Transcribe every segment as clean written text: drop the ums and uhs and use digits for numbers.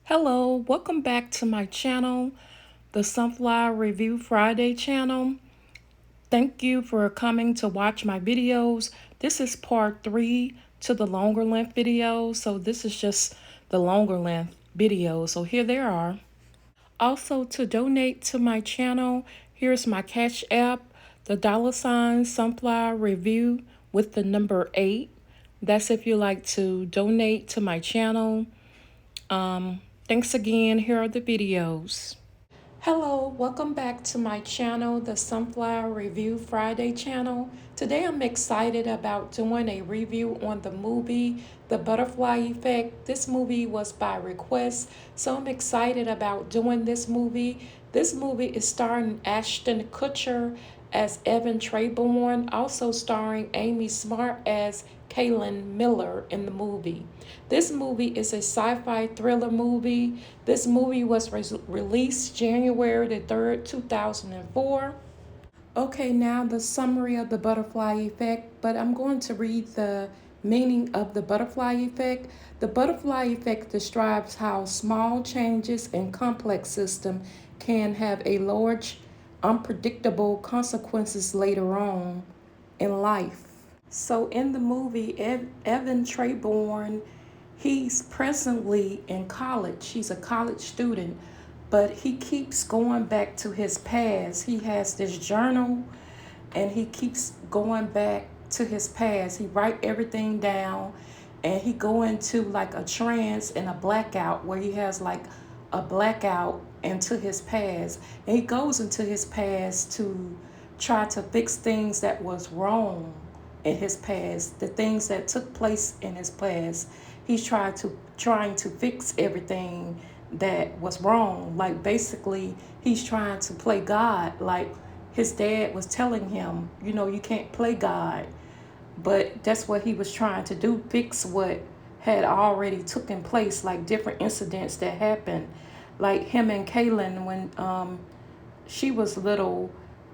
Hello, welcome back to my channel, the Sunflower Review Friday channel. Thank you for coming to watch my videos. This is part 3 to the longer length video, so this is just the longer length video. So here they are. Also, to donate to my channel, here's my Cash App, the $ Sunflower Review with the number 8. That's if you like to donate to my channel. Thanks again. Here are the videos. Hello, welcome back to my channel, the Sunflower Review Friday channel. Today I'm excited about doing a review on the movie The Butterfly Effect. This movie was by request, so I'm excited about doing this movie. This movie is starring Ashton Kutcher as Evan Treborn, also starring Amy Smart as Kaylin Miller in the movie. This movie is a sci-fi thriller movie. This movie was released January the 3rd, 2004. Okay, now the summary of the butterfly effect, but I'm going to read the meaning of the butterfly effect. The butterfly effect describes how small changes in complex system can have a large, unpredictable consequences later on in life. So in the movie, Evan Treborn, he's presently in college. He's a college student, but he keeps going back to his past. He has this journal, and he keeps going back to his past. He write everything down, and he go into like a trance and a blackout where he has like a blackout into his past. And he goes into his past to try to fix things that was wrong in his past, the things that took place in his past. He's trying to fix everything that was wrong. Like basically he's trying to play God. Like his dad was telling him, you can't play God. But that's what he was trying to do, fix what had already taken place, like different incidents that happened. Like him and Kaylin when she was little,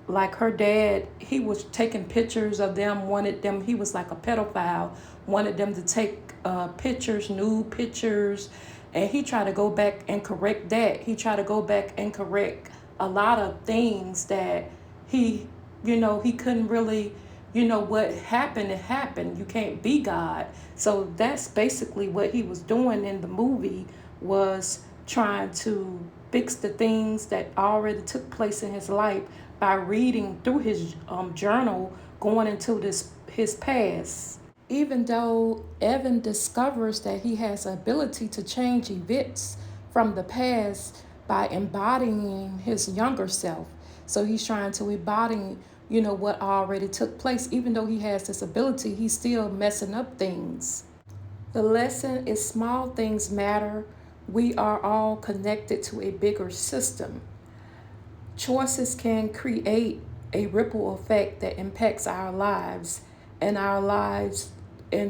like her dad, he was taking pictures of them, wanted them, he was like a pedophile, wanted them to take pictures, nude pictures, and he tried to go back and correct that. He tried to go back and correct a lot of things that he, he couldn't really, what happened, it happened. You can't be God. So that's basically what he was doing in the movie, was trying to fix the things that already took place in his life by reading through his journal, going into his past. Even though Evan discovers that he has the ability to change events from the past by embodying his younger self. So he's trying to embody, what already took place. Even though he has this ability, he's still messing up things. The lesson is small things matter. We are all connected to a bigger system. Choices can create a ripple effect that impacts our lives and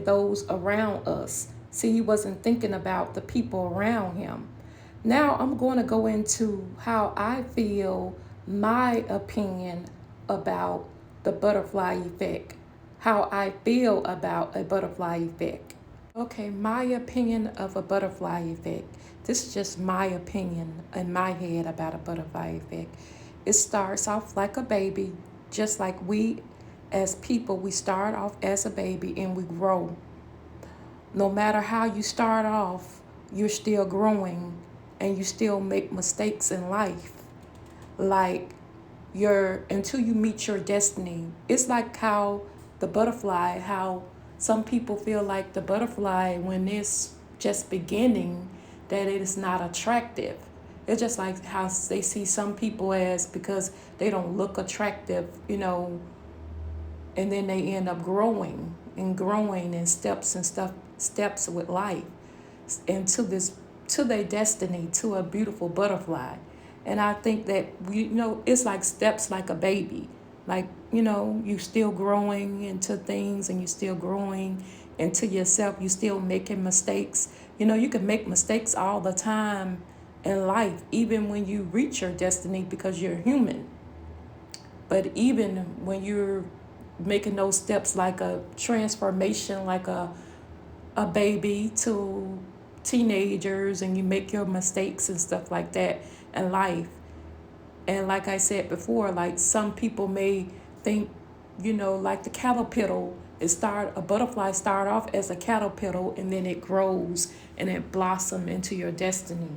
those around us. See, he wasn't thinking about the people around him. Now I'm going to go into how I feel, my opinion about the butterfly effect, how I feel about a butterfly effect. Okay, my opinion of a butterfly effect. This is just my opinion in my head about a butterfly effect. It starts off like a baby, just like we as people, we start off as a baby and we grow. No matter how you start off, you're still growing and you still make mistakes in life. Like until you meet your destiny. It's like how the butterfly, how some people feel like the butterfly when it's just beginning, that it is not attractive. It's just like how they see some people as, because they don't look attractive, and then they end up growing and growing in steps and steps with life into this, to their destiny, to a beautiful butterfly. And I think that it's like steps, like a baby. Like, you still growing into things, and you still growing into yourself. You still making mistakes. You can make mistakes all the time in life, even when you reach your destiny, because you're human. But even when you're making those steps, like a transformation, like a baby to teenagers and you make your mistakes and stuff like that in life. And like I said before, like some people may think, like the caterpillar, a butterfly start off as a caterpillar and then it grows and it blossom into your destiny.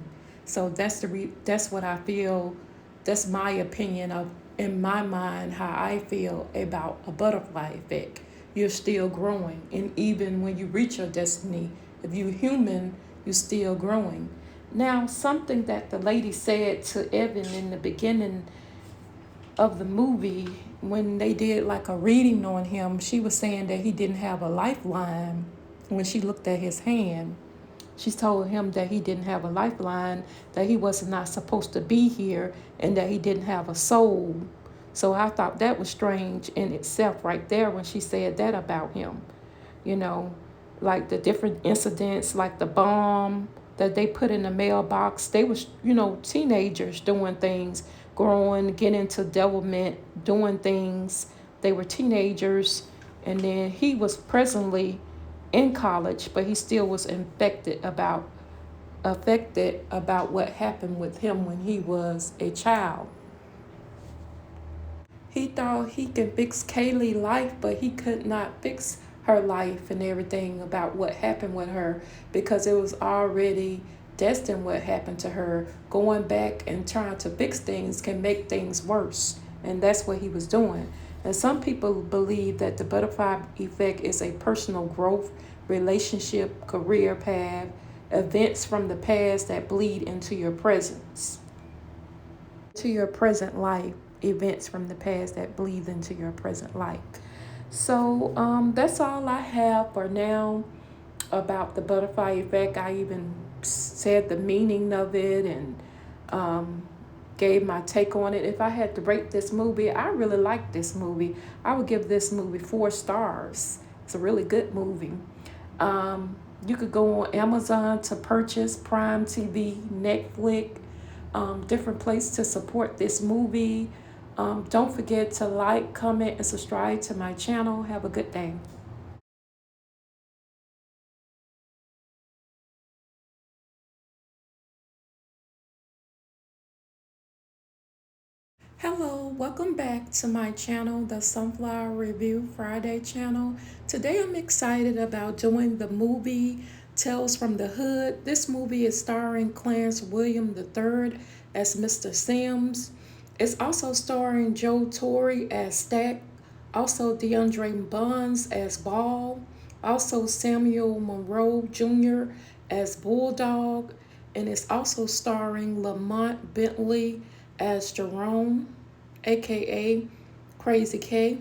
So that's what I feel. That's my opinion of, in my mind, how I feel about a butterfly effect. You're still growing, and even when you reach your destiny, if you're human, you're still growing. Now, something that the lady said to Evan in the beginning of the movie, when they did like a reading on him, she was saying that he didn't have a lifeline when she looked at his hand. She told him that he didn't have a lifeline, that he was not supposed to be here, and that he didn't have a soul. So I thought that was strange in itself right there when she said that about him. You know, like the different incidents, like the bomb that they put in the mailbox. They was, teenagers doing things, growing, getting into development, doing things. They were teenagers, and then he was presently in college, but he still was affected about what happened with him when he was a child. He thought he could fix Kaylee's life, but he could not fix her life and everything about what happened with her, because it was already destined what happened to her. Going back and trying to fix things can make things worse. And that's what he was doing. And some people believe that the butterfly effect is a personal growth, relationship, career path, events from the past that bleed into your presence, to your present life, events from the past that bleed into your present life. So that's all I have for now about the butterfly effect. I even said the meaning of it and gave my take on it. If I had to rate this movie, I really like this movie. I would give this movie 4 stars. It's a really good movie. You could go on Amazon to purchase, Prime TV, Netflix, different place to support this movie. Don't forget to like, comment, and subscribe to my channel. Have a good day. Hello, welcome back to my channel, the Sunflower Review Friday channel. Today I'm excited about doing the movie Tales from the Hood. This movie is starring Clarence William III as Mr. Sims. It's also starring Joe Torre as Stack, also DeAndre Buns as Ball, also Samuel Monroe Jr. as Bulldog, and it's also starring Lamont Bentley as Jerome, aka Crazy K.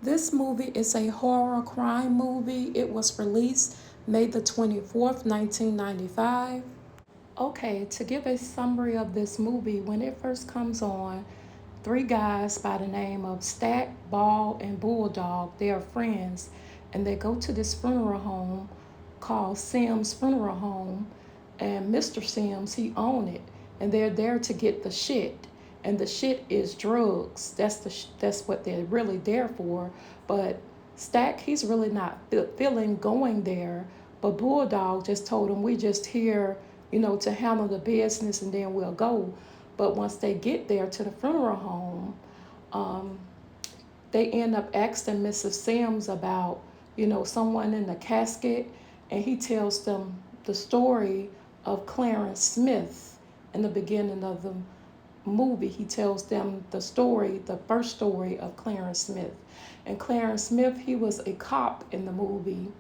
This movie is a horror crime movie. It was released May the 24th, 1995. Okay, to give a summary of this movie, when it first comes on, 3 guys by the name of Stack, Ball, and Bulldog, they are friends, and they go to this funeral home called Sims Funeral Home, and Mr. Sims, he own it, and they're there to get the shit, and the shit is drugs. That's what they're really there for. But Stack, he's really not feeling going there, but Bulldog just told him, we just here, to handle the business and then we'll go. But once they get there to the funeral home, they end up asking Mrs. Sims about, someone in the casket, and he tells them the story of Clarence Smith. In the beginning of the movie, he tells them the first story of Clarence Smith. And Clarence Smith, he was a cop in the movie.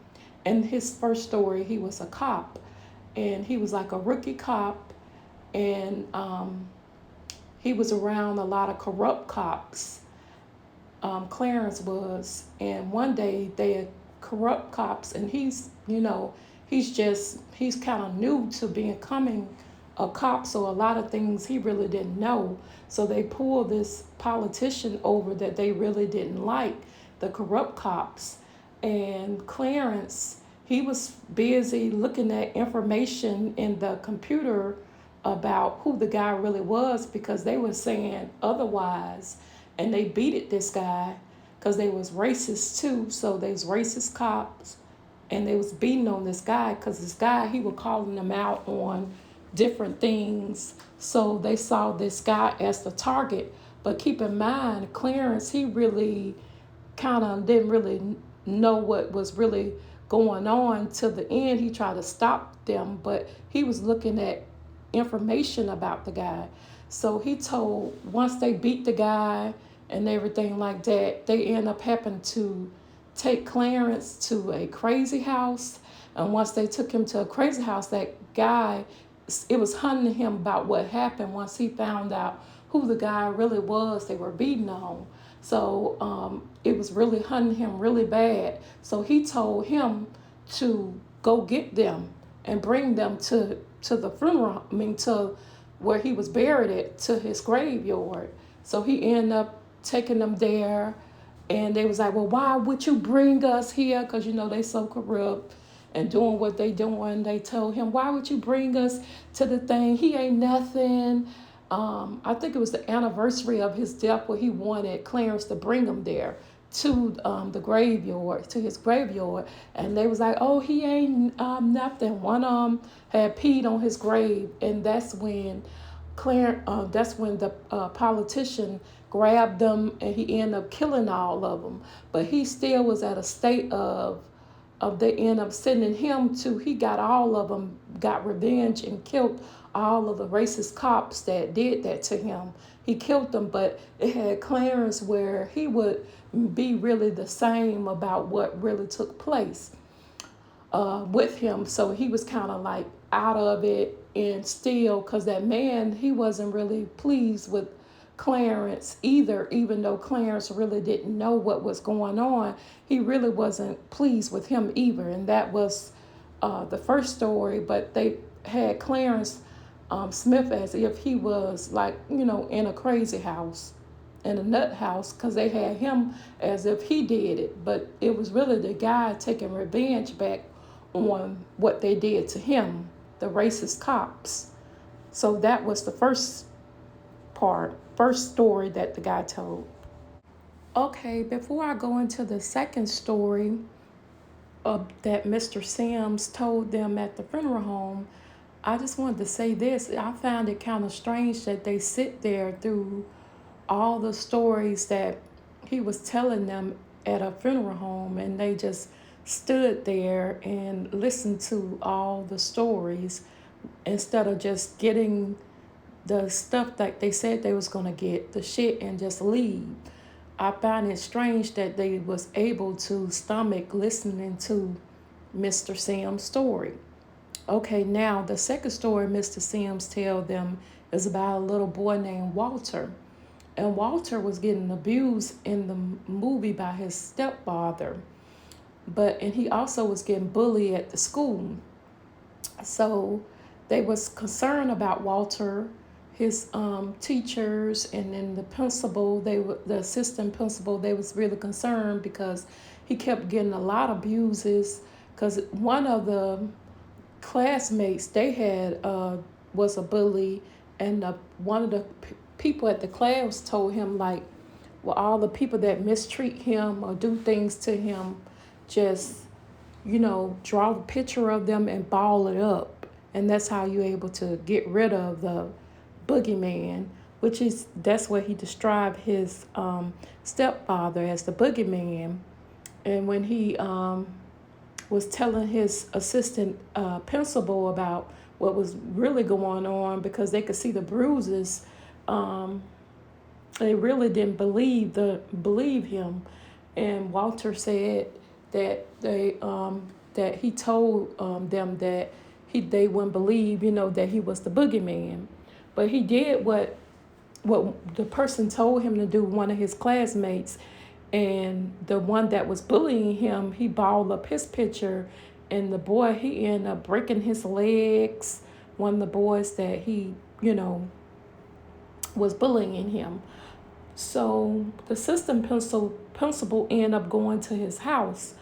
In his first story, he was a cop, and he was like a rookie cop, and he was around a lot of corrupt cops. Clarence was, and one day they had corrupt cops, and he's kind of new to becoming a cop, so a lot of things he really didn't know. So they pulled this politician over that they really didn't like, the corrupt cops. And Clarence, he was busy looking at information in the computer about who the guy really was, because they were saying otherwise, and they beated this guy because they was racist too. So there's racist cops and they was beating on this guy because this guy, he was calling them out on different things. So they saw this guy as the target. But keep in mind, Clarence, he really kind of didn't really know what was really going on till the end. He tried to stop them, but he was looking at information about the guy. So he told, once they beat the guy and everything like that, they end up having to take Clarence to a crazy house. And once they took him to a crazy house, that guy, it was hunting him about what happened once he found out who the guy really was they were beating on. So it was really hunting him really bad. So he told him to go get them and bring them to the funeral, to where he was buried at, to his graveyard. So he ended up taking them there, and they was like, well, why would you bring us here? Because, they so corrupt and doing what they doing. They told him, why would you bring us to the thing? He ain't nothing. I think it was the anniversary of his death where he wanted Clarence to bring him there to the graveyard, to his graveyard. And they was like, oh, he ain't nothing. One of them had peed on his grave. And that's when that's when the politician grabbed them, and he ended up killing all of them. But he still was at a state of they end up sending him to, he got all of them, got revenge and killed all of the racist cops that did that to him. He killed them, but it had Clarence where he would be really the same about what really took place with him. So he was kind of like out of it, and still, because that man, he wasn't really pleased with Clarence either, even though Clarence really didn't know what was going on. He really wasn't pleased with him either. And that was the first story, but they had Clarence Smith as if he was like, in a crazy house, in a nut house, because they had him as if he did it. But it was really the guy taking revenge back on what they did to him, the racist cops. So that was the first story that the guy told. Okay, before I go into the second story that Mr. Sims told them at the funeral home, I just wanted to say this. I found it kind of strange that they sit there through all the stories that he was telling them at a funeral home, and they just stood there and listened to all the stories instead of just getting the stuff that they said they was going to get, the shit, and just leave. I find it strange that they was able to stomach listening to Mr. Sims' story. Okay, now the second story Mr. Sims tell them is about a little boy named Walter. And Walter was getting abused in the movie by his stepfather. And he also was getting bullied at the school. So they was concerned about Walter, his teachers, and then the principal, the assistant principal, they was really concerned because he kept getting a lot of abuses, because one of the classmates they had was a bully, and one of the people at the class told him, like, well, all the people that mistreat him or do things to him, just, draw the picture of them and ball it up. And that's how you're able to get rid of the boogeyman, that's what he described his stepfather as, the boogeyman. And when he was telling his assistant principal about what was really going on, because they could see the bruises, they really didn't believe him. And Walter said that that he told them that they wouldn't believe, that he was the boogeyman. But he did what the person told him to do, one of his classmates. And the one that was bullying him, he balled up his picture, and the boy, he ended up breaking his legs. One of the boys that he, was bullying him. So the assistant principal ended up going to his house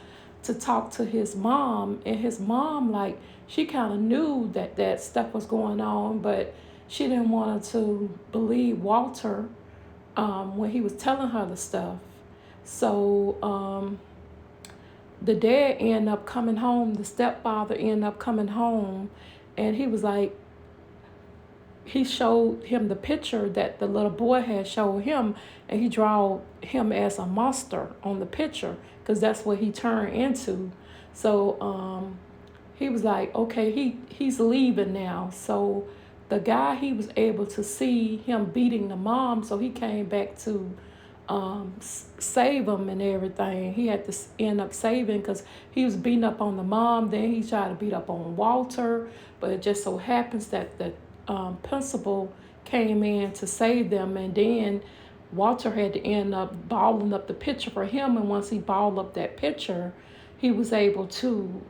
to talk to his mom. And his mom, like, she kind of knew that stuff was going on, but she didn't want to believe Walter when he was telling her the stuff. So the dad ended up coming home, the stepfather ended up coming home, and he was like, he showed him the picture that the little boy had showed him, and he drew him as a monster on the picture because that's what he turned into. So he was like, okay, he's leaving now. So the guy, he was able to see him beating the mom, so he came back to save him and everything. He had to end up saving because he was beating up on the mom. Then he tried to beat up on Walter, but it just so happens that the principal came in to save them, and then Walter had to end up balling up the picture for him. And once he balled up that picture, he was able to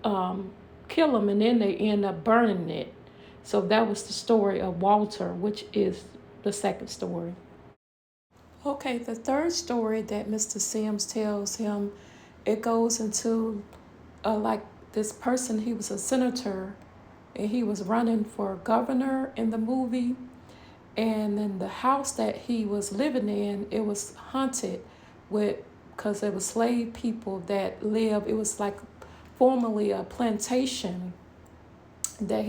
kill him, and then they end up burning it. So that was the story of Walter, which is the second story. Okay, the third story that Mr. Sims tells him, it goes into like this person, he was a senator and he was running for governor in the movie. And then the house that he was living in, it was haunted with, because there was slave people that lived, it was like formerly a plantation that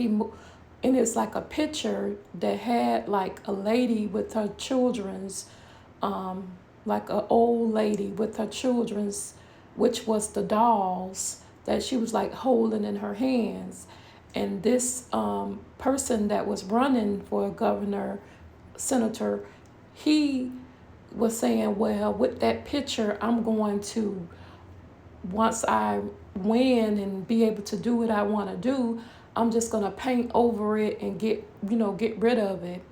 and it's like a picture that had like a lady with her children's, like an old lady with her children's, which was the dolls that she was like holding in her hands. And this person that was running for governor, senator, he was saying, well, with that picture, I'm going to, once I win and be able to do what I want to do, I'm just going to paint over it and get rid of it.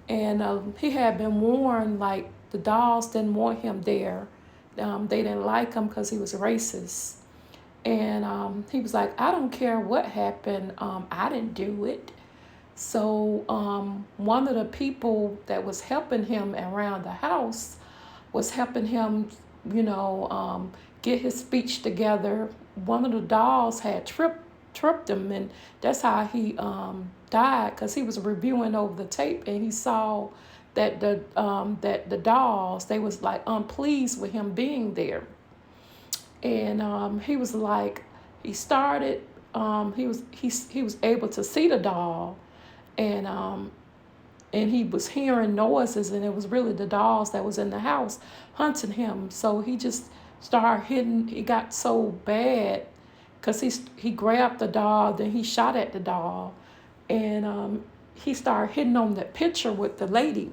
And he had been warned, like the dolls didn't want him there. They didn't like him because he was racist. And he was like, I don't care what happened. I didn't do it. So one of the people that was helping him around the house was helping him, get his speech together. One of the dolls had tripped him, and that's how he died, because he was reviewing over the tape and he saw that the dolls, they was like unpleased with him being there. And he was like, he started, he was able to see the doll, and he was hearing noises, and it was really the dolls that was in the house hunting him. So he just started hitting. It got so bad because he grabbed the doll, then he shot at the doll, and he started hitting on that picture with the lady,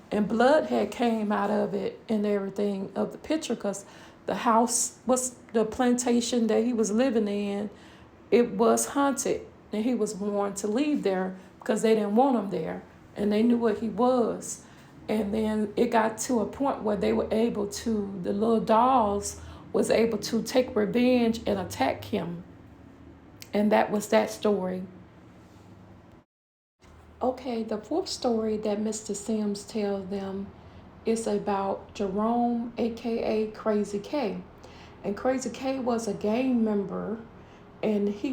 and blood had came out of it and everything of the picture, because the house was, the plantation that he was living in, it was haunted, and he was warned to leave there because they didn't want him there, and they knew what he was. And then it got to a point where they were able to, the little dolls was able to take revenge and attack him. And that was that story. Okay, the fourth story that Mr. Sims tells them is about Jerome, aka Crazy K. And Crazy K was a gang member, and he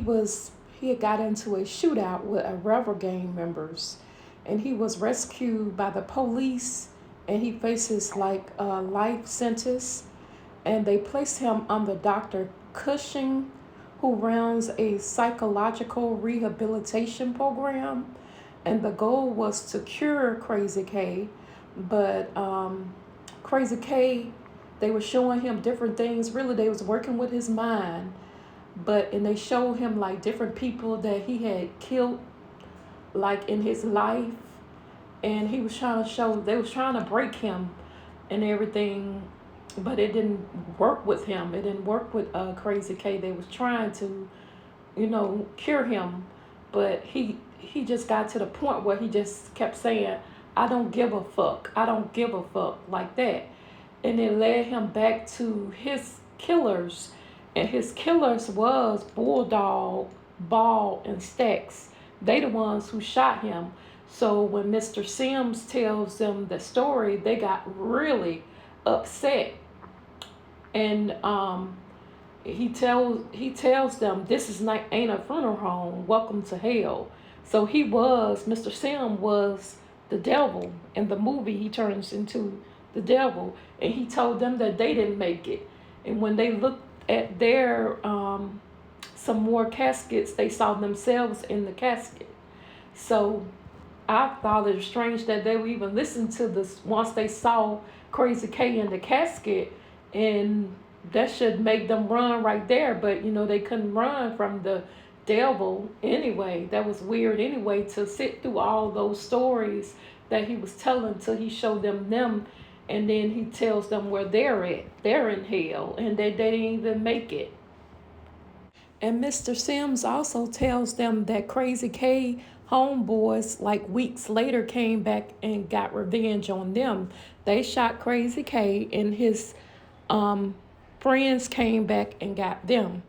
had got into a shootout with a rival gang members, and he was rescued by the police, and he faces like a life sentence, and they placed him under Dr. Cushing, who runs a psychological rehabilitation program, and the goal was to cure Crazy K. But Crazy K, they were showing him different things. Really, they was working with his mind, and they showed him like different people that he had killed, like in his life, and he was trying to show, they was trying to break him and everything, but it didn't work with him. It didn't work with Crazy K. They was trying to, cure him, but he just got to the point where he just kept saying, I don't give a fuck. I don't give a fuck, like that. And it led him back to his killers. And his killers was Bulldog, Ball, and Stacks. They the ones who shot him. So when Mr. Sims tells them the story, they got really upset. And he tells them, this is not, ain't a funeral home. Welcome to hell. So Mr. Sim was the devil. In the movie, he turns into the devil. And he told them that they didn't make it. And when they looked at their some more caskets, they saw themselves in the casket. So I thought it was strange that they would even listen to this once they saw Crazy K in the casket, and that should make them run right there. But they couldn't run from the devil anyway. That was weird anyway, to sit through all those stories that he was telling till he showed them, and then he tells them where they're at. They're in hell, and they didn't even make it. And Mr. Sims also tells them that Crazy K homeboys, like weeks later, came back and got revenge on them. They shot Crazy K, and his um, friends came back and got them.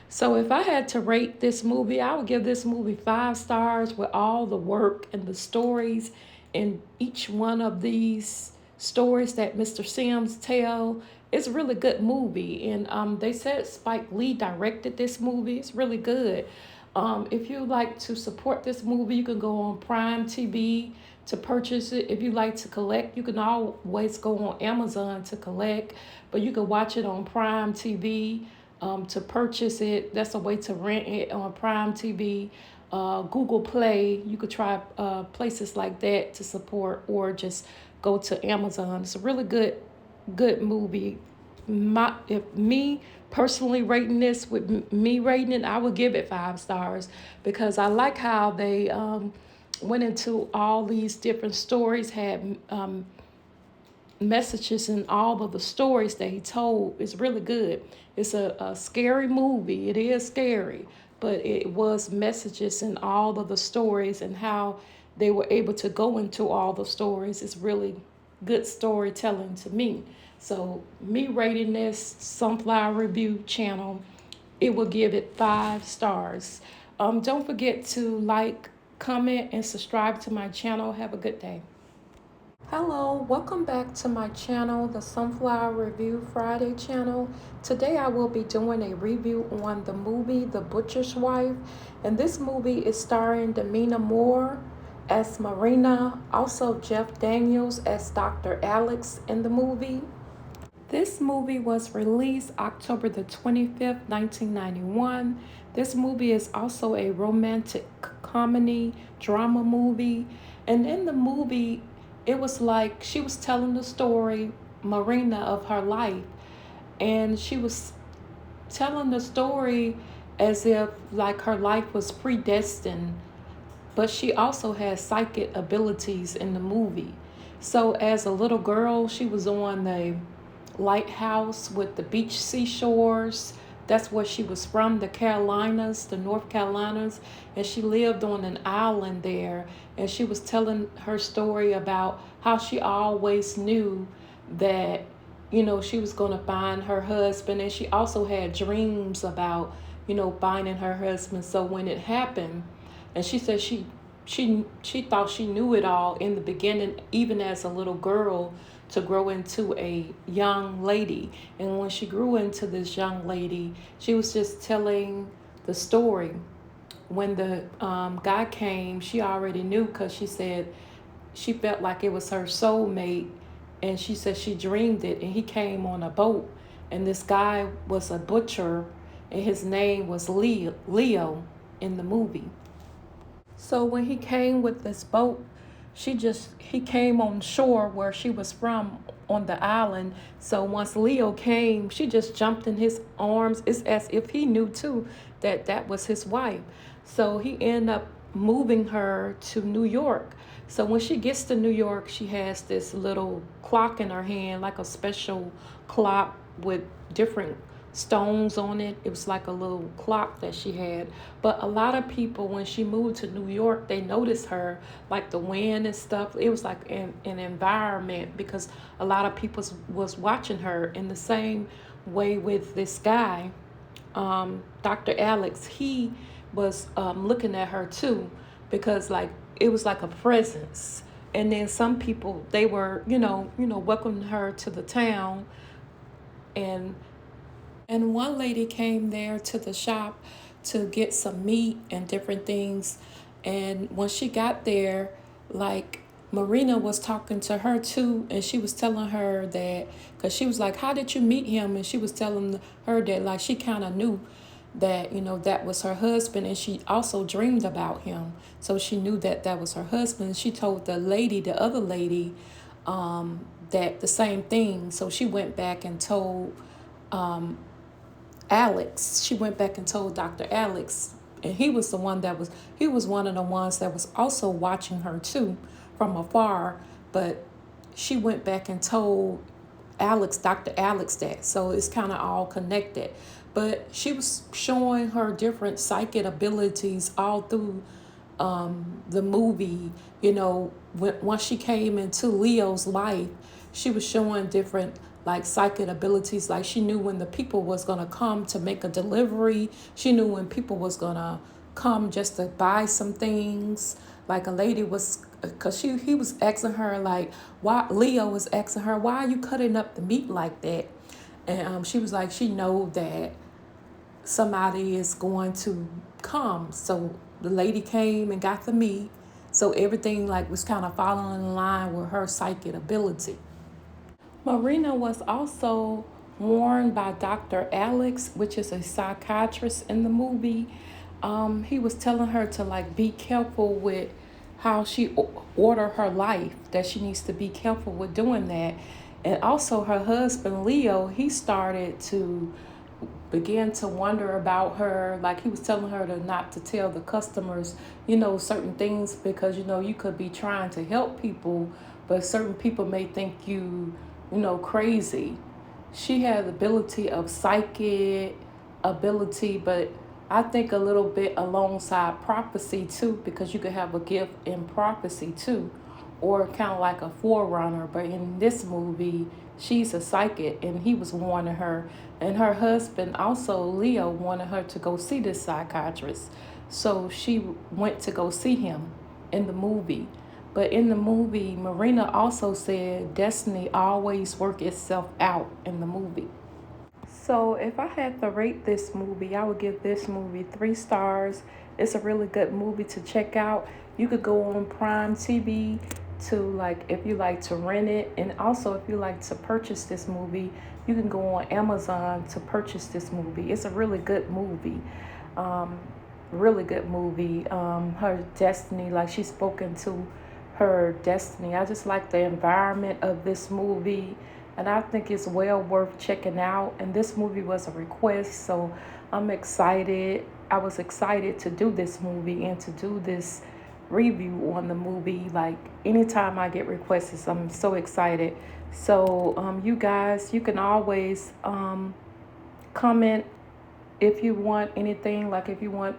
So if I had to rate this movie, I would give this movie 5 stars with all the work and the stories in each one of these stories that Mr. Sims tell. It's a really good movie, and they said Spike Lee directed this movie. It's really good. If you like to support this movie, you can go on Prime TV to purchase it. If you like to collect, you can always go on Amazon to collect, but you can watch it on Prime TV. To purchase it, that's a way to rent it on Prime TV, Google Play. You could try places like that to support, or just go to Amazon. It's a really good movie. If me personally rating this, with me rating it, I would give it 5 stars, because I like how they went into all these different stories, had messages in all of the stories that he told. Is really good. It's a scary movie. It is scary, but it was messages in all of the stories, and how they were able to go into all the stories. It's really good storytelling to me. So me rating this Sunflower Review channel, it will give it 5 stars. Don't forget to like, comment, and subscribe to my channel. Have a good day. Hello, welcome back to my channel, the Sunflower Review Friday channel. Today I will be doing a review on the movie The Butcher's Wife, and this movie is starring Demi Moore as Marina, also Jeff Daniels as Dr. Alex in the movie. This movie was released October the 25th, 1991. This movie is also a romantic comedy drama movie. And in the movie, it was like she was telling the story, Marina, of her life. And she was telling the story as if like her life was predestined, but she also had psychic abilities in the movie. So as a little girl, she was on the lighthouse with the beach seashores. That's where she was from, the Carolinas, the North Carolinas, and she lived on an island there. And she was telling her story about how she always knew that, she was going to find her husband. And she also had dreams about, finding her husband. So when it happened, and she said she thought she knew it all in the beginning, even as a little girl, to grow into a young lady. And when she grew into this young lady, she was just telling the story. When the guy came, she already knew, because she said she felt like it was her soulmate. And she said she dreamed it, and he came on a boat. And this guy was a butcher, and his name was Leo in the movie. So when he came with this boat, he came on shore where she was from, on the island. So once Leo came, she just jumped in his arms. It's as if he knew too that that was his wife. So he ended up moving her to New York. So when she gets to New York, she has this little clock in her hand, like a special clock with different stones on it. It was like a little clock that she had. But a lot of people, when she moved to New York, they noticed her, like the wind and stuff. It was like an environment, because a lot of people was watching her. In the same way with this guy, Dr. Alex, he was looking at her too, because like it was like a presence. And then some people, they were, welcoming her to the town. And one lady came there to the shop to get some meat and different things. And when she got there, like Marina was talking to her too, and she was telling her that, because she was like, "How did you meet him?" And she was telling her that, like, she kind of knew that, that was her husband, and she also dreamed about him. So she knew that that was her husband. She told the other lady, that the same thing. So she went back and told Alex. She went back and told Dr. Alex, and he was one of the ones that was also watching her too from afar. But she went back and told Dr. Alex that. So it's kind of all connected. But she was showing her different psychic abilities all through the movie. Once she came into Leo's life, she was showing different like psychic abilities. Like she knew when the people was gonna come to make a delivery. She knew when people was gonna come just to buy some things. Like a lady was, cause he was asking her like, why Leo was asking her, why are you cutting up the meat like that? And she was like, she know that somebody is going to come. So the lady came and got the meat. So everything like was kind of following in line with her psychic ability. Marina was also warned by Dr. Alex, which is a psychiatrist in the movie. He was telling her to like be careful with how she order her life, that she needs to be careful with doing that. And also her husband Leo, he started to begin to wonder about her. Like he was telling her to not to tell the customers, certain things, because you could be trying to help people, but certain people may think crazy. She had the ability of psychic ability, but I think a little bit alongside prophecy too, because you could have a gift in prophecy too, or kind of like a forerunner. But in this movie, she's a psychic, and he was warning her. And her husband, also Leo, wanted her to go see this psychiatrist. So she went to go see him in the movie. But in the movie, Marina also said destiny always work itself out in the movie. So if I had to rate this movie, I would give this movie 3 stars. It's a really good movie to check out. You could go on Prime TV to like if you like to rent it, and also if you like to purchase this movie, you can go on Amazon to purchase this movie. It's a really good movie. Um, Really good movie. Her destiny, like she's spoken to her destiny. I just like the environment of this movie, and I think it's well worth checking out. And this movie was a request, so I'm excited. I was excited to do this movie and to do this review on the movie. Like anytime I get requests, I'm so excited. So you guys, you can always comment if you want anything, like if you want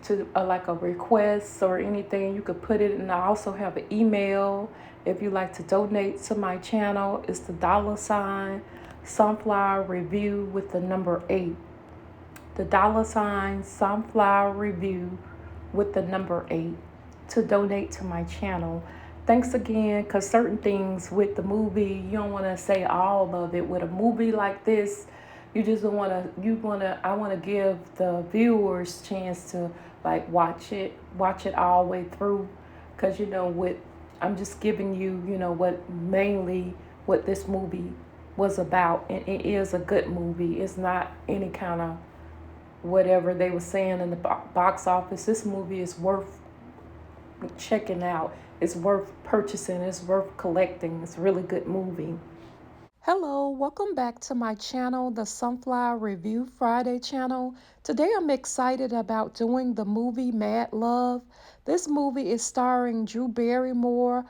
to like a request or anything, you could put it. And I also have an email if you like to donate to my channel. It's the $ sunflower review with the number 8. The $ sunflower review with the number 8 to donate to my channel. Thanks again, because certain things with the movie, you don't want to say all of it. With a movie like this, you just don't want to, I want to give the viewers chance to like watch it all the way through. Because, I'm just giving you, what mainly what this movie was about. And it is a good movie. It's not any kind of whatever they were saying in the box office. This movie is worth checking out. It's worth purchasing. It's worth collecting. It's a really good movie. Hello, welcome back to my channel, the Sunflower Review Friday channel. Today I'm excited about doing the movie Mad Love. This movie is starring Drew Barrymore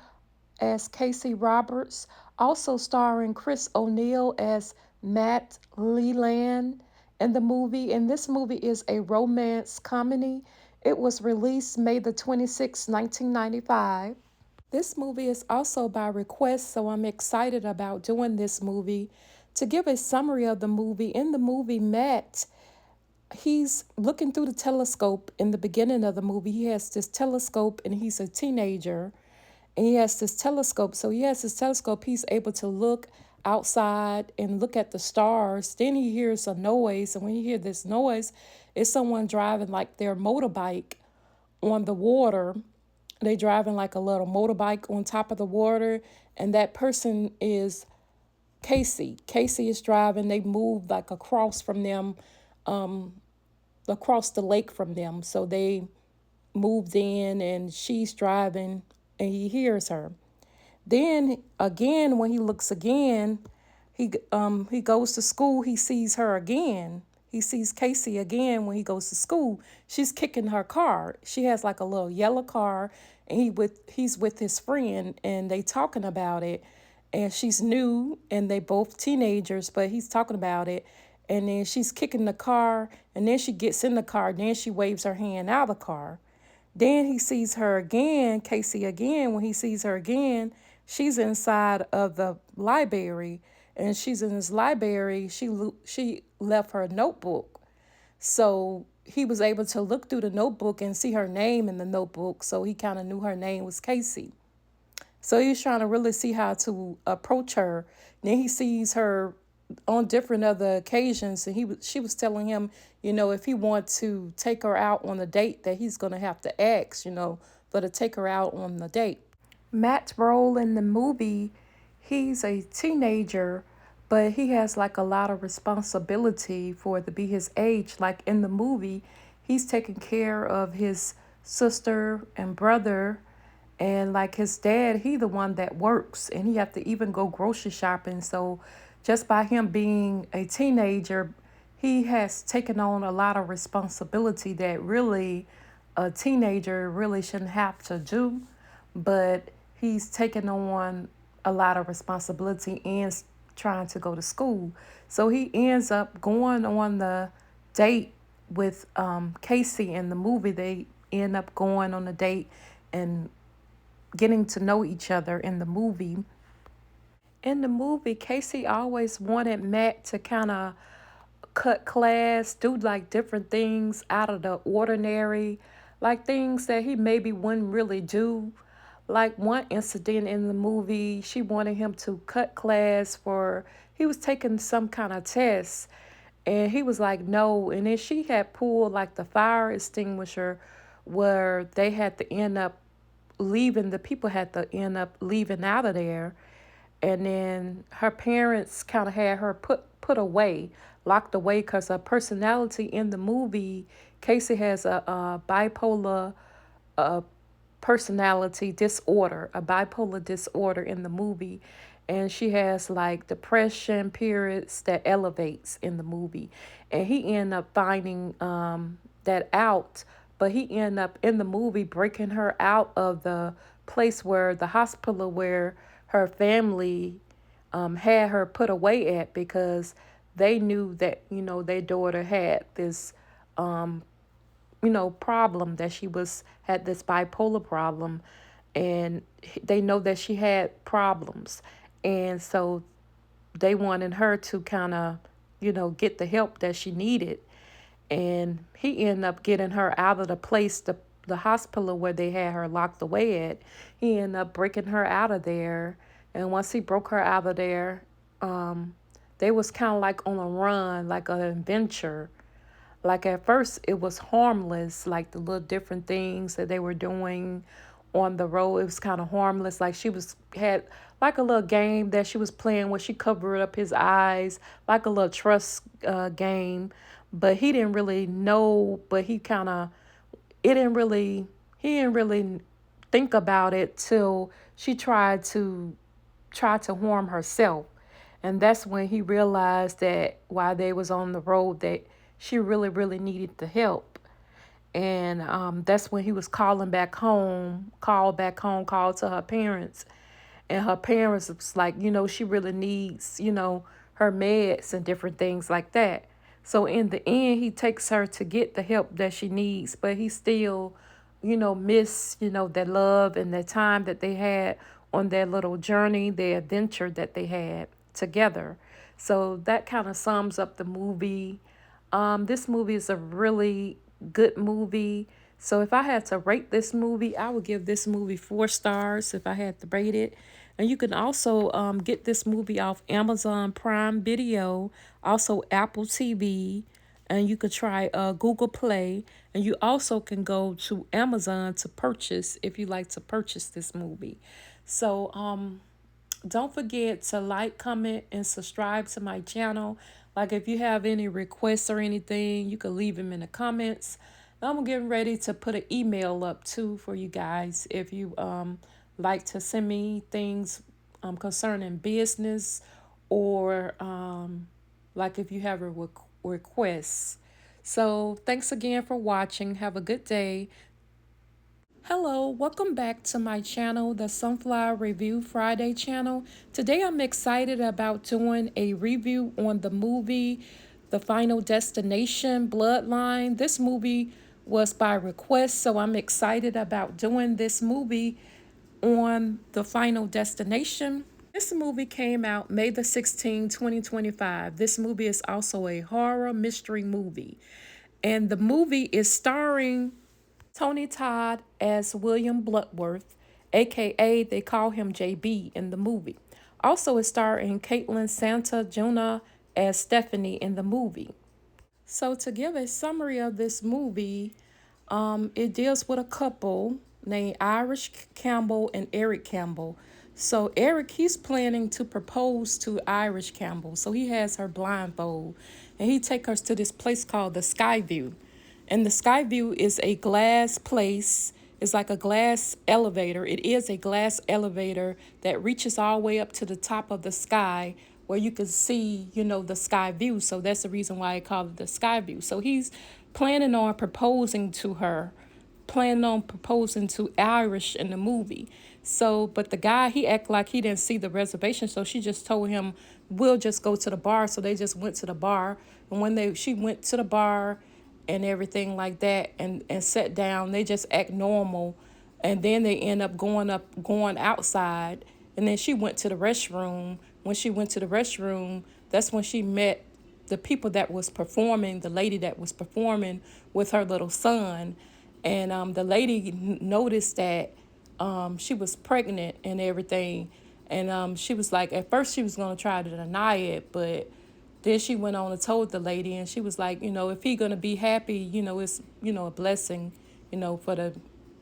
as Casey Roberts, also starring Chris O'Neill as Matt Leland in the movie. And this movie is a romance comedy. It was released May the 26th, 1995. This movie is also by request, so I'm excited about doing this movie. To give a summary of the movie, in the movie, Matt, he's looking through the telescope in the beginning of the movie. He has this telescope and he's a teenager, and he has this telescope. So he has this telescope, he's able to look outside and look at the stars. Then he hears a noise, and when you hear this noise, it's someone driving like their motorbike on the water. They driving like a little motorbike on top of the water, and that person is Casey. Casey is driving. They moved like across from them, across the lake from them. So they moved in, and she's driving, and he hears her. Then again, when he looks again, he goes to school. He sees her again. He sees Casey again when he goes to school. She's kicking her car. She has like a little yellow car, and he's with his friend, and they talking about it. And she's new, and they both teenagers, but he's talking about it. And then she's kicking the car, and then she gets in the car. Then she waves her hand out of the car. Then he sees her again, Casey again. When he sees her again, she's inside of the library, and she's in this library. She left her notebook, so he was able to look through the notebook and see her name in the notebook. So he kind of knew her name was Casey. So he was trying to really see how to approach her. Then he sees her on different other occasions, and she was telling him, if he wants to take her out on a date, that he's gonna have to ask, for to take her out on the date. Matt's role in the movie, he's a teenager, but he has like a lot of responsibility for it to be his age. Like in the movie, he's taking care of his sister and brother, and like his dad, he the one that works, and he have to even go grocery shopping. So just by him being a teenager, he has taken on a lot of responsibility that really a teenager really shouldn't have to do. But he's taken on a lot of responsibility and trying to go to school. So he ends up going on the date with Casey in the movie. They end up going on a date and getting to know each other in the movie. In the movie, Casey always wanted Matt to kind of cut class, do like different things out of the ordinary, like things that he maybe wouldn't really do. Like one incident in the movie, she wanted him to cut class for, he was taking some kind of test, and he was like, no. And then she had pulled like the fire extinguisher where they had to end up leaving, the people had to end up leaving out of there. And then her parents kind of had her put away, locked away, because her personality in the movie, Casey has a bipolar uh, personality disorder, a bipolar disorder in the movie. And she has like depression periods that elevates in the movie. And he ended up finding that out, but he ended up in the movie breaking her out of the place where the hospital where her family had her put away at, because they knew that, their daughter had this problem, that she was had this bipolar problem, and they know that she had problems, and so they wanted her to kind of get the help that she needed. And he ended up getting her out of the place, the hospital where they had her locked away at. He ended up breaking her out of there, and once he broke her out of there, they was kind of like on a run, like an adventure. Like at first it was harmless, like the little different things that they were doing on the road. It was kind of harmless. Like she was had like a little game that she was playing where she covered up his eyes, like a little trust game. But he didn't really know. But it didn't really he didn't really think about it till she tried to harm herself. And that's when he realized that while they was on the road, that she really, really needed the help. And that's when he was called to her parents. And her parents was like, she really needs, her meds and different things like that. So in the end, he takes her to get the help that she needs, but he still, miss, that love and that time that they had on their little journey, their adventure that they had together. So that kind of sums up the movie. This movie is a really good movie. So if I had to rate this movie, I would give this movie 4 stars if I had to rate it. And you can also get this movie off Amazon Prime Video, also Apple TV, and you could try Google Play. And you also can go to Amazon to purchase if you like to purchase this movie. So don't forget to like, comment, and subscribe to my channel. Like if you have any requests or anything, you can leave them in the comments. I'm getting ready to put an email up too for you guys if you like to send me things concerning business or like if you have a request. So thanks again for watching. Have a good day. Hello, welcome back to my channel, the Sunflower Review Friday channel. Today I'm excited about doing a review on the movie The Final Destination Bloodline. This movie was by request, so I'm excited about doing this movie on The Final Destination. This movie came out May the 16th, 2025. This movie is also a horror mystery movie. And the movie is starring Tony Todd as William Bloodworth, aka they call him JB in the movie. Also, it starring Caitlin Santa Juna as Stephanie in the movie. So, to give a summary of this movie, it deals with a couple named Irish Campbell and Eric Campbell. So Eric, he's planning to propose to Irish Campbell. So he has her blindfold and he take her to this place called the Skyview. And the Skyview is a glass place. It's like a glass elevator. It is a glass elevator that reaches all the way up to the top of the sky where you can see, the sky view. So that's the reason why I call it the sky view. So he's planning on proposing to her, planning on proposing to Irish in the movie. So, but the guy, he act like he didn't see the reservation. So she just told him, we'll just go to the bar. So they just went to the bar. And when she went to the bar and everything like that and sat down, they just act normal. And then they end up going outside. And then she went to the restroom. When she went to the restroom, that's when she met the people that was performing, the lady that was performing with her little son. And the lady noticed that she was pregnant and everything. And she was like, at first she was going to try to deny it, but then she went on and told the lady, and she was like, if he going to be happy, it's, a blessing, for to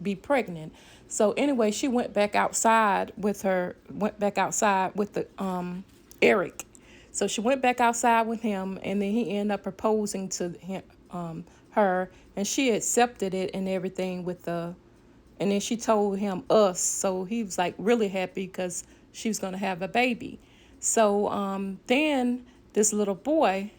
be pregnant. So anyway, she went back outside with the Eric. So she went back outside with him, and then he ended up proposing to him, her, and she accepted it and everything and then she told him us. So he was like really happy because she was going to have a baby. So then this little boy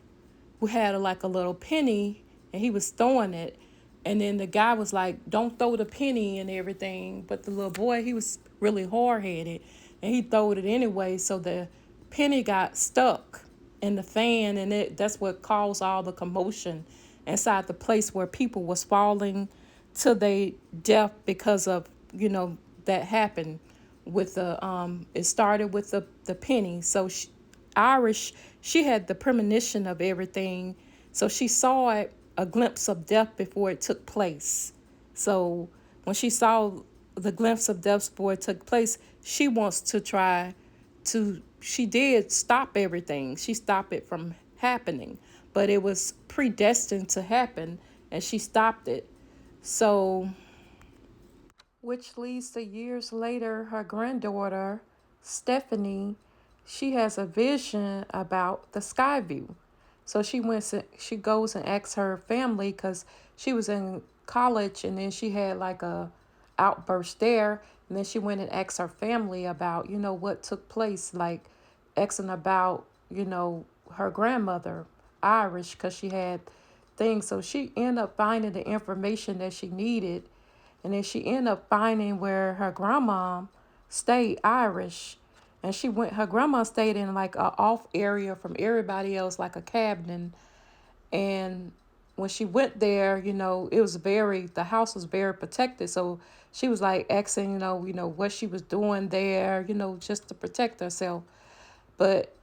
who had like a little penny and he was throwing it. And then the guy was like, don't throw the penny and everything. But the little boy, he was really hard-headed and he threw it anyway. So the penny got stuck in the fan, and that's what caused all the commotion inside the place where people was falling to their death because of, that happened with it started with the penny. So Irish, she had the premonition of everything. So she saw it, a glimpse of death before it took place. So when she saw the glimpse of death before it took place, she wants to she did stop everything. She stopped it from happening, but it was predestined to happen and she stopped it. So, which leads to years later, her granddaughter, Stephanie, she has a vision about the Skyview. So she goes and asks her family because she was in college and then she had like a outburst there. And then she went and asked her family about, what took place, like asking about, her grandmother, Irish, because she had things. So she ended up finding the information that she needed. And then she ended up finding where her grandma stayed, Irish. And her grandma stayed in like a off area from everybody else, like a cabin. And when she went there, the house was very protected. So she was like asking, what she was doing there, just to protect herself. But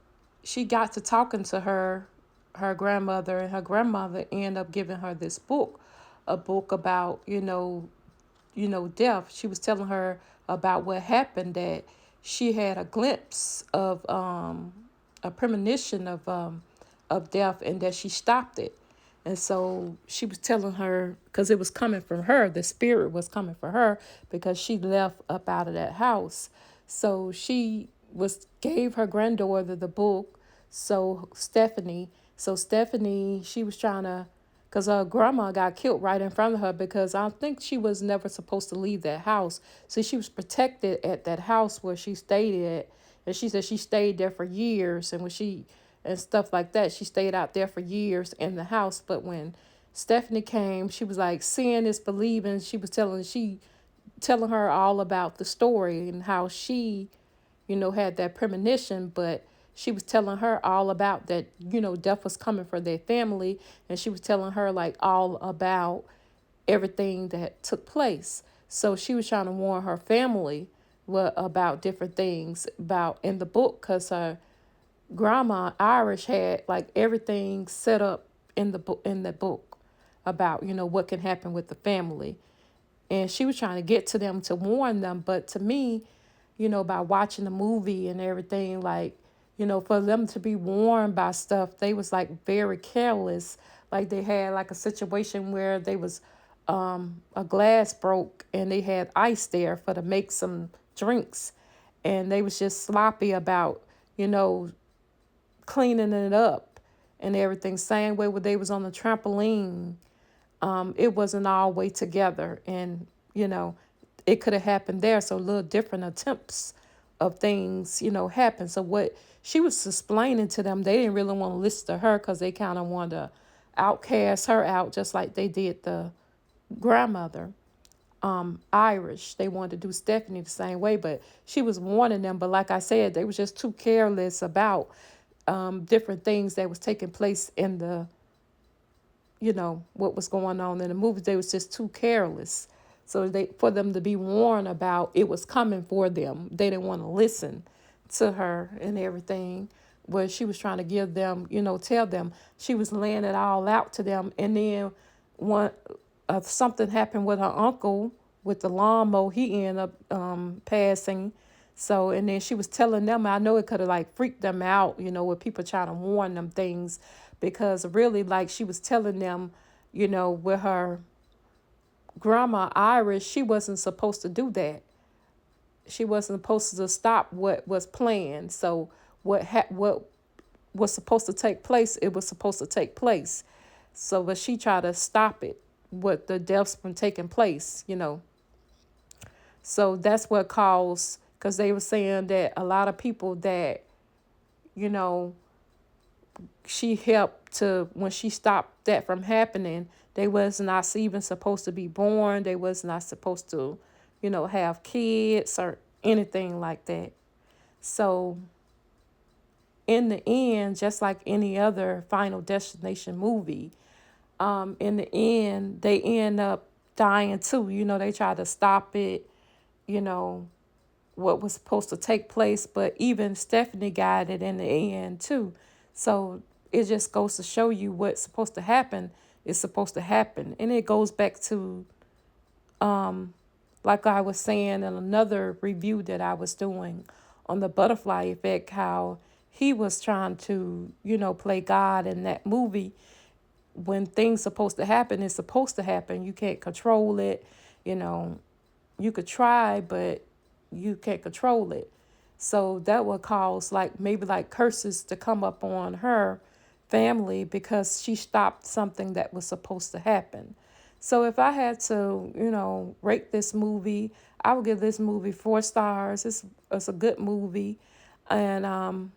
she got to talking to her grandmother, and her grandmother ended up giving her this book, a book about, death. She was telling her about what happened, that she had a glimpse of a premonition of death, and that she stopped it. And so she was telling her, because it was coming from her, the spirit was coming for her because she left up out of that house. So she was gave her granddaughter the book. So Stephanie, she was trying to, because her grandma got killed right in front of her, because I think she was never supposed to leave that house. So she was protected at that house where she stayed at. And she said she stayed there for years. And when she and stuff like that. She stayed out there for years in the house. But when Stephanie came, she was like, seeing is believing. She was telling her all about the story and how she, had that premonition, but she was telling her all about that, death was coming for their family. And she was telling her like all about everything that took place. So she was trying to warn her family about different things about in the book, because her grandma Irish had like everything set up in the book about what can happen with the family. And she was trying to get to them to warn them, but to me, by watching the movie and everything, like, for them to be warned by stuff, they was like very careless. Like they had like a situation where they was a glass broke and they had ice there for to make some drinks, and they was just sloppy about cleaning it up and everything. Same way when they was on the trampoline, it wasn't all way together, and it could have happened there. So little different attempts of things happen. So what she was explaining to them, they didn't really want to listen to her because they kind of wanted to outcast her out, just like they did the grandmother. Irish, they wanted to do Stephanie the same way, but she was warning them. But like I said, they was just too careless about different things that was taking place in the, what was going on in the movies. They was just too careless. So for them to be warned about it was coming for them, they didn't want to listen to her and everything. Where she was trying to give them, tell them, she was laying it all out to them. And then something happened with her uncle with the lawnmower. He ended up passing. So, and then she was telling them, I know it could have like freaked them out, with people trying to warn them things, because really, like, she was telling them, with her grandma Irish, she wasn't supposed to do that. She wasn't supposed to stop what was planned. So what was supposed to take place, it was supposed to take place. So, but she tried to stop it, what the deaths from taking place. So that's what caused, because they were saying that a lot of people that, you know, she helped to, when she stopped that from happening, they was not even supposed to be born. They was not supposed to, have kids or anything like that. So in the end, just like any other Final Destination movie, in the end, they end up dying too. They try to stop it, you know, what was supposed to take place, but even Stephanie got it in the end too. So it just goes to show you what's supposed to happen is supposed to happen. And it goes back to, like I was saying in another review that I was doing on the butterfly effect, how he was trying to, play God in that movie. When things supposed to happen, it's supposed to happen. You can't control it. You could try, but you can't control it. So that would cause like maybe like curses to come up on her family because she stopped something that was supposed to happen. So if I had to, rate this movie, I would give this movie 4 stars. It's a good movie. And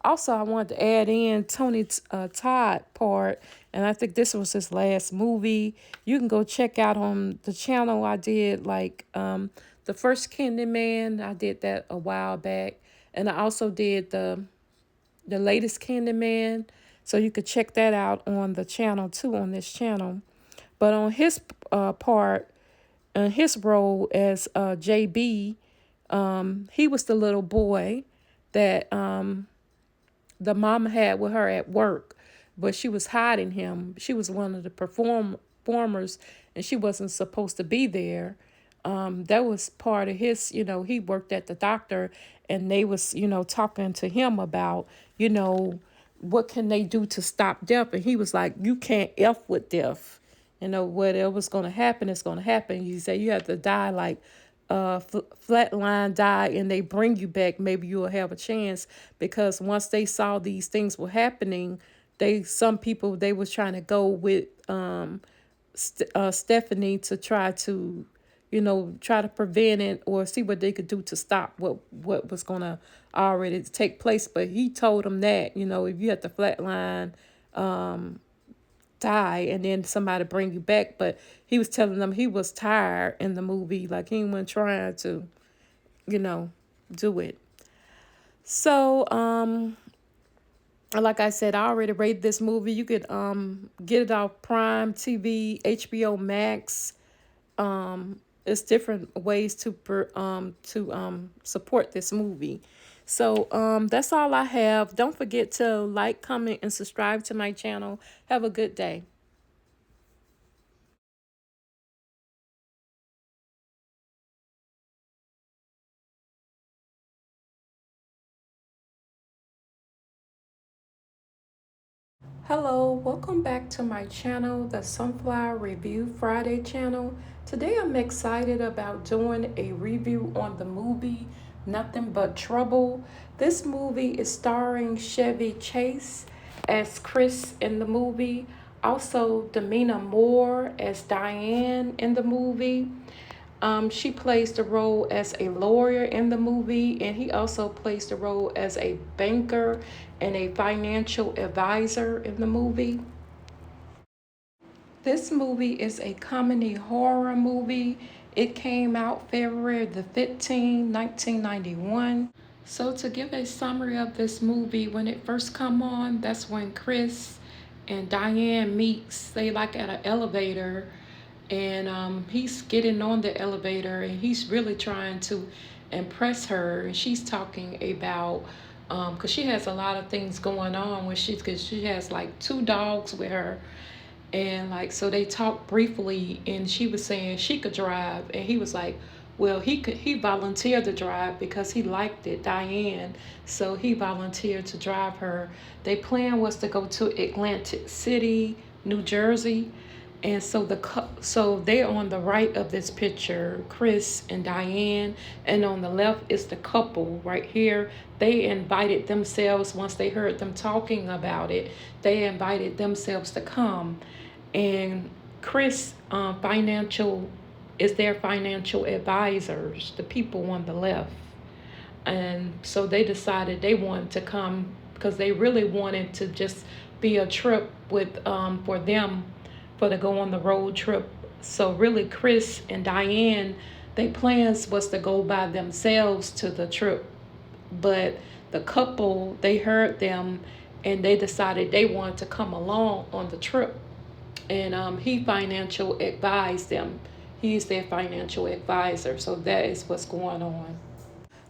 also, I wanted to add in Tony Todd part, and I think this was his last movie. You can go check out on the channel. I did like the first Candyman. I did that a while back, and I also did the latest Candyman. So you could check that out on the channel too, on this channel. But on his part, and his role as JB, he was the little boy that the mama had with her at work, but she was hiding him. She was one of the performers, and she wasn't supposed to be there. That was part of his, he worked at the doctor, and they was, talking to him about, what can they do to stop death? And he was like, you can't F with death. Whatever's going to happen is going to happen. You say you have to die like flatline die and they bring you back, maybe you'll have a chance. Because once they saw these things were happening, some people, they was trying to go with Stephanie to try to, try to prevent it or see what they could do to stop what was going to already take place. But he told them that, if you have to flatline, die, and then somebody bring you back. But he was telling them he was tired in the movie, like he wasn't trying to, do it. So, like I said, I already rated this movie. You could get it off Prime TV, HBO Max. It's different ways to support this movie. So that's all I have. Don't forget to like, comment, and subscribe to my channel. Have a good day. Hello, welcome back to my channel, the Sunflower Review Friday channel. Today I'm excited about doing a review on the movie Nothing But Trouble. This movie is starring Chevy Chase as Chris in the movie, also Demina Moore as Diane in the movie. She plays the role as a lawyer in the movie, and he also plays the role as a banker and a financial advisor in the movie. This movie is a comedy horror movie. It came out February the 15th, 1991. So to give a summary of this movie, when it first come on, that's when Chris and Diane meets. They like at an elevator, and he's getting on the elevator, and he's really trying to impress her. And she's talking about because she has a lot of things going on when because she has like two dogs with her, and like so they talked briefly, and she was saying she could drive, and he was like, well, he volunteered to drive because he liked it, Diane, so he volunteered to drive her. Their plan was to go to Atlantic City, New Jersey. And so so they're on the right of this picture, Chris and Diane, and on the left is the couple right here. They invited themselves, once they heard them talking about it, they invited themselves to come. And Chris financial is their financial advisors, the people on the left. And so they decided they wanted to come because they really wanted to just be a trip with for them, for to go on the road trip. So really Chris and Diane, their plans was to go by themselves to the trip, but the couple, they heard them and they decided they wanted to come along on the trip. And he financial advised them. He's their financial advisor. So that is what's going on.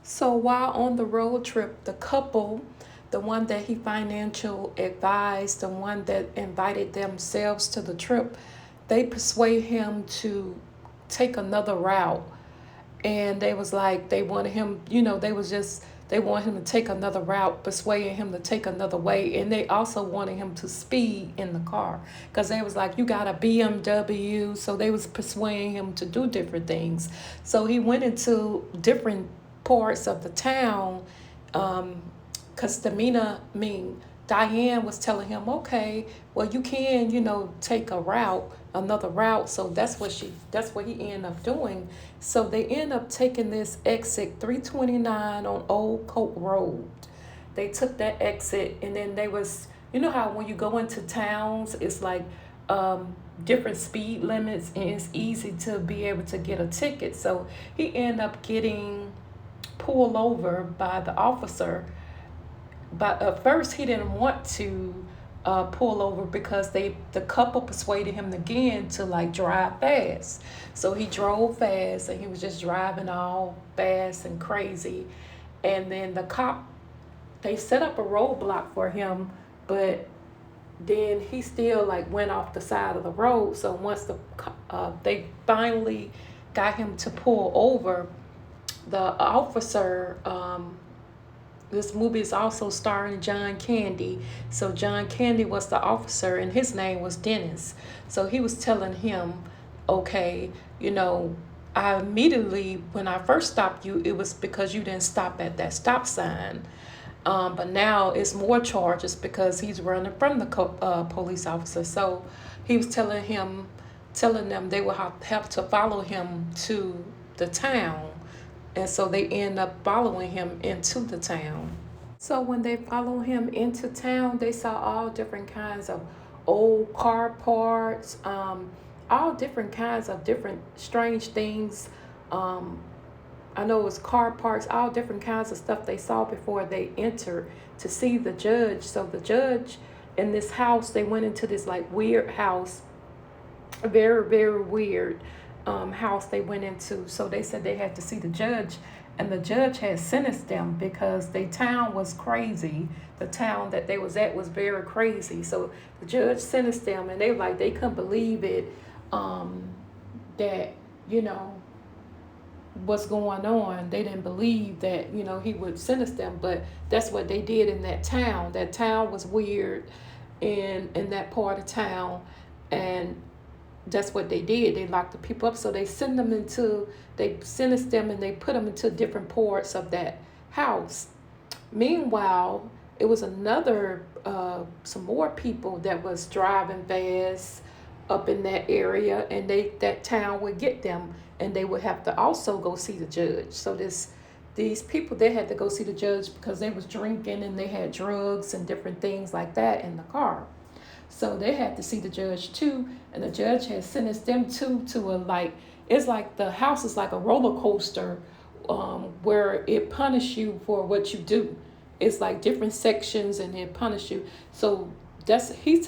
So while on the road trip, the couple, the one that he financial advised, the one that invited themselves to the trip, they persuade him to take another route. And they was like, they wanted him, they want him to take another route, persuading him to take another way. And they also wanted him to speed in the car because they was like, you got a BMW. So they was persuading him to do different things. So he went into different parts of the town, because Diane was telling him, okay, well, you can, take another route. So that's what he ended up doing. So they end up taking this exit 329 on Old Coat Road. They took that exit, and then they was, how when you go into towns, it's like different speed limits, and it's easy to be able to get a ticket. So he ended up getting pulled over by the officer. But at first he didn't want to pull over because the couple persuaded him again to like drive fast. So he drove fast, and he was just driving all fast and crazy. And then they set up a roadblock for him, but then he still like went off the side of the road. So once they finally got him to pull over, the officer this movie is also starring John Candy. So John Candy was the officer, and his name was Dennis. So he was telling him, okay, you know, I immediately, when I first stopped you, it was because you didn't stop at that stop sign. But now it's more charges because he's running from the police officer. So he was telling them they will have to follow him to the town. And so they end up following him into the town. So when they followed him into town, they saw all different kinds of old car parts, all different kinds of different strange things. Um, I know it was car parts, all different kinds of stuff they saw before they entered to see the judge. So the judge in this house, they went into this like weird house, a very, very weird house they went into. So they said they had to see the judge, and the judge had sentenced them because their town was crazy. The town that they was at was very crazy. So the judge sentenced them, and they were like, they couldn't believe it, that, you know, what's going on. They didn't believe that, you know, he would sentence them, but that's what they did in that town. That town was weird in that part of town, and that's what they did. They locked the people up. So they sentenced them and they put them into different parts of that house. Meanwhile, it was some more people that was driving fast up in that area, and that town would get them, and they would have to also go see the judge. So these people, they had to go see the judge because they was drinking and they had drugs and different things like that in the car. So they had to see the judge too, and the judge had sentenced them to a it's like the house is like a roller coaster, where it punish you for what you do. It's like different sections and it punish you. So he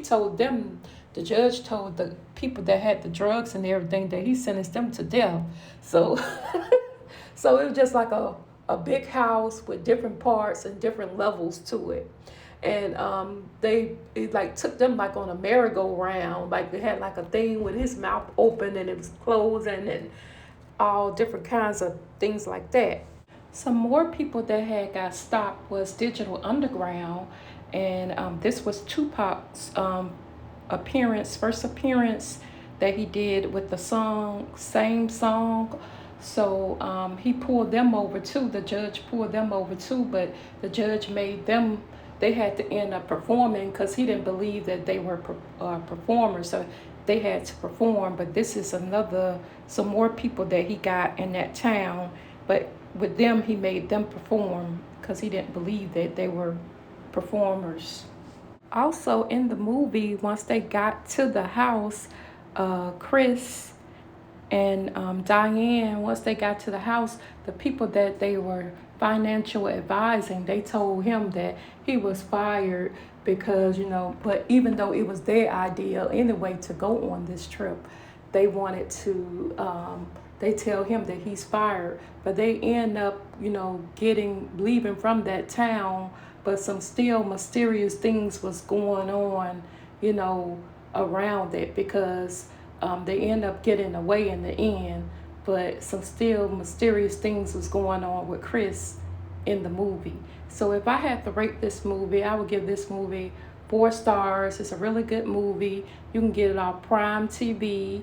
told them, the judge told the people that had the drugs and everything that he sentenced them to death. So so it was just like a big house with different parts and different levels to it. And it like took them like on a merry-go-round. Like they had like a thing with his mouth open and it was closing, and all different kinds of things like that. Some more people that had got stopped was Digital Underground, and this was Tupac's first appearance that he did with the same song. So he pulled them over too. The judge pulled them over too, but the judge made them. They had to end up performing because he didn't believe that they were performers, so they had to perform. But this is some more people that he got in that town, but with them he made them perform because he didn't believe that they were performers. Also in the movie, once they got to the house, Chris and Diane, once they got to the house, the people that they were financial advising, they told him that he was fired because, you know, but even though it was their idea anyway to go on this trip, they wanted to, they tell him that he's fired, but they end up, you know, leaving from that town, but some still mysterious things was going on, you know, around it because they end up getting away in the end, but some still mysterious things was going on with Chris in the movie. So if I had to rate this movie, I would give this movie 4 stars. It's a really good movie. You can get it on Prime TV.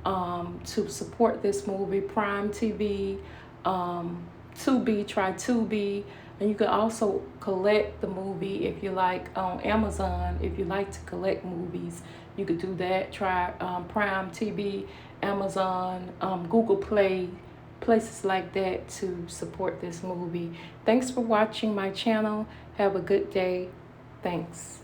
To support this movie, Prime TV, Tubi, try Tubi. And you can also collect the movie if you like on Amazon. If you like to collect movies, you could do that. Try Prime TV, Amazon, Google Play, places like that to support this movie. Thanks for watching my channel. Have a good day. Thanks.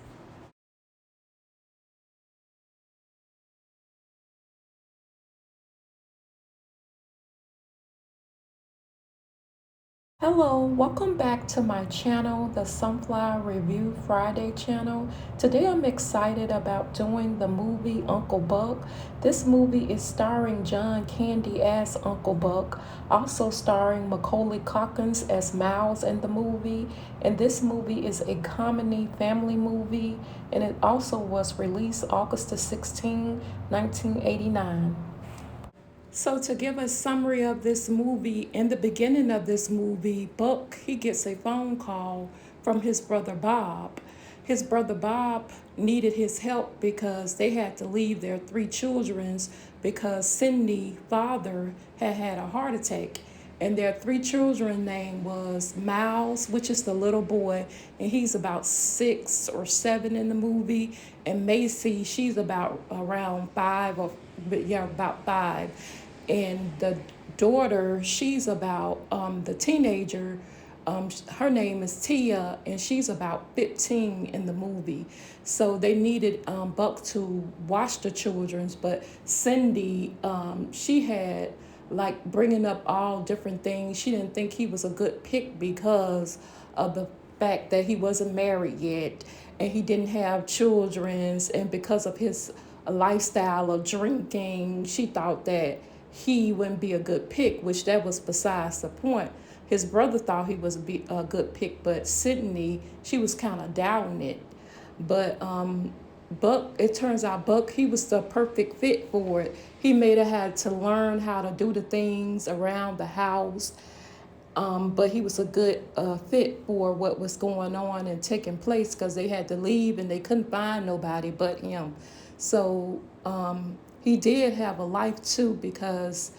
Hello, welcome back to my channel, the Sunflower Review Friday channel. Today I'm excited about doing the movie Uncle Buck. This movie is starring John Candy as Uncle Buck, also starring Macaulay Culkin as Miles in the movie. And this movie is a comedy family movie, and it also was released August 16, 1989. So to give a summary of this movie, in the beginning of this movie, Buck, he gets a phone call from his brother Bob. His brother Bob needed his help because they had to leave their three children's because Cindy's father had had a heart attack. And their three children name was Miles, which is the little boy, and he's about 6 or 7 in the movie. And Macy, she's about around 5 or yeah, about 5. And the daughter, she's about the teenager. Her name is Tia, and she's about 15 in the movie. So they needed Buck to watch the children's, but Cindy, she had like bringing up all different things. She didn't think he was a good pick because of the fact that he wasn't married yet and he didn't have children's, and because of his lifestyle of drinking, she thought that he wouldn't be a good pick, which that was besides the point. His brother thought he was a good pick, but Sydney, she was kind of doubting it. But Buck, it turns out Buck, he was the perfect fit for it. He may have had to learn how to do the things around the house, but he was a good fit for what was going on and taking place because they had to leave and they couldn't find nobody but him. So he did have a life too because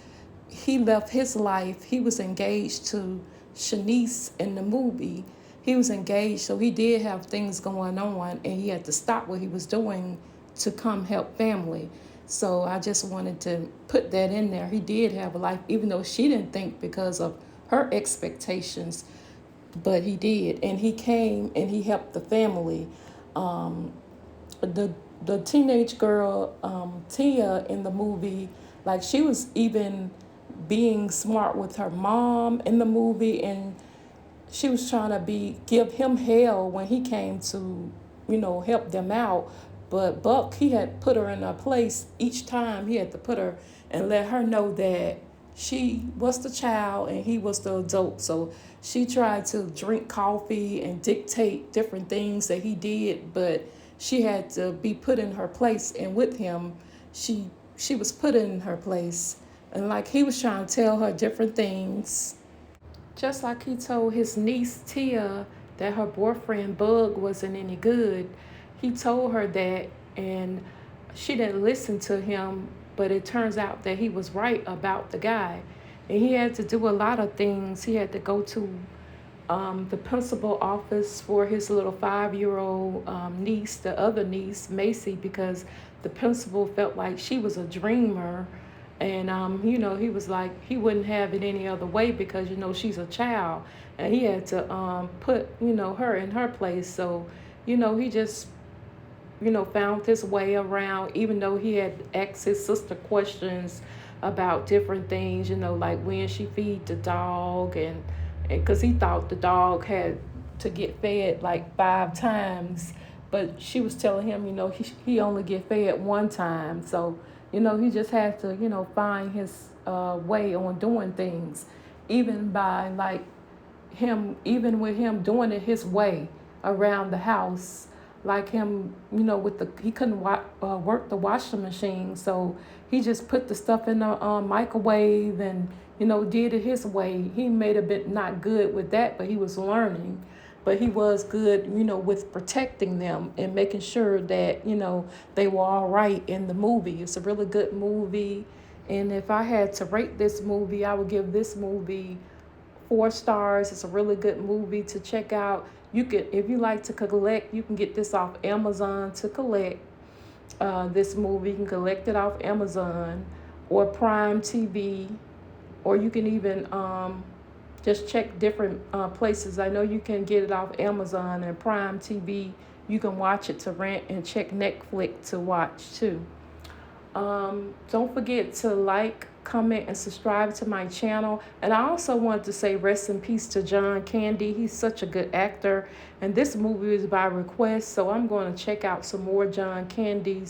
he left his life. He was engaged to Shanice in the movie. He was engaged, so he did have things going on, and he had to stop what he was doing to come help family. So I just wanted to put that in there. He did have a life, even though she didn't think because of her expectations, but he did, and he came and he helped the family. Um, the the teenage girl Tia in the movie, like she was even being smart with her mom in the movie, and she was trying to be give him hell when he came to, help them out. But Buck, he had put her in a place each time. He had to put her and let her know that she was the child and he was the adult. So she tried to drink coffee and dictate different things that he did, but she had to be put in her place. And with him, she was put in her place. And like he was trying to tell her different things, just like he told his niece Tia that her boyfriend Bug wasn't any good. He told her that, and she didn't listen to him, but it turns out that he was right about the guy. And he had to do a lot of things. He had to go to the principal office for his little 5-year-old niece, the other niece, Macy, because the principal felt like she was a dreamer. And, he was like, he wouldn't have it any other way because, she's a child. And he had to put, her in her place. So, he just, found his way around, even though he had asked his sister questions about different things, like when she feed the dog, and because he thought the dog had to get fed like 5 times, but she was telling him, he only get fed one time. So, he just had to, find his way on doing things, even by like even with him doing it his way around the house, like him, with he couldn't work the washing machine, so he just put the stuff in the microwave and did it his way. He made a bit not good with that, but he was learning. But he was good, with protecting them and making sure that they were all right in the movie. It's a really good movie, and if I had to rate this movie, I would give this movie 4 stars. It's a really good movie to check out. You can, if you like to collect, you can get this off Amazon to collect. This movie, you can collect it off Amazon or Prime TV, or you can even just check different places. I know you can get it off Amazon and Prime TV. You can watch it to rent and check Netflix to watch too. Don't forget to like, comment, and subscribe to my channel. And I also wanted to say rest in peace to John Candy. He's such a good actor. And this movie is by request, so I'm going to check out some more John Candy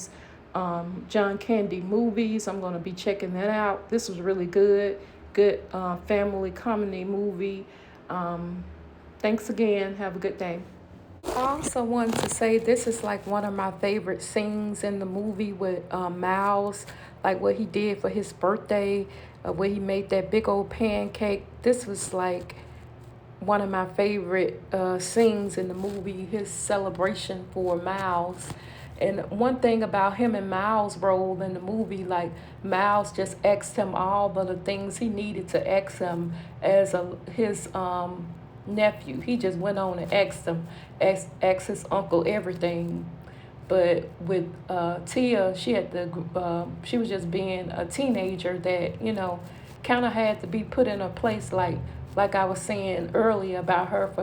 movies. I'm going to be checking that out. This was really good. Good family comedy movie. Thanks again. Have a good day. I also wanted to say this is like one of my favorite scenes in the movie with Miles, like what he did for his birthday, where he made that big old pancake. This was like one of my favorite scenes in the movie, his celebration for Miles. And one thing about him and Miles' role in the movie, like Miles just asked him all of the things he needed to ask him as his nephew. He just went on and asked his uncle everything. But with Tia, she was just being a teenager that, kind of had to be put in a place like I was saying earlier about her for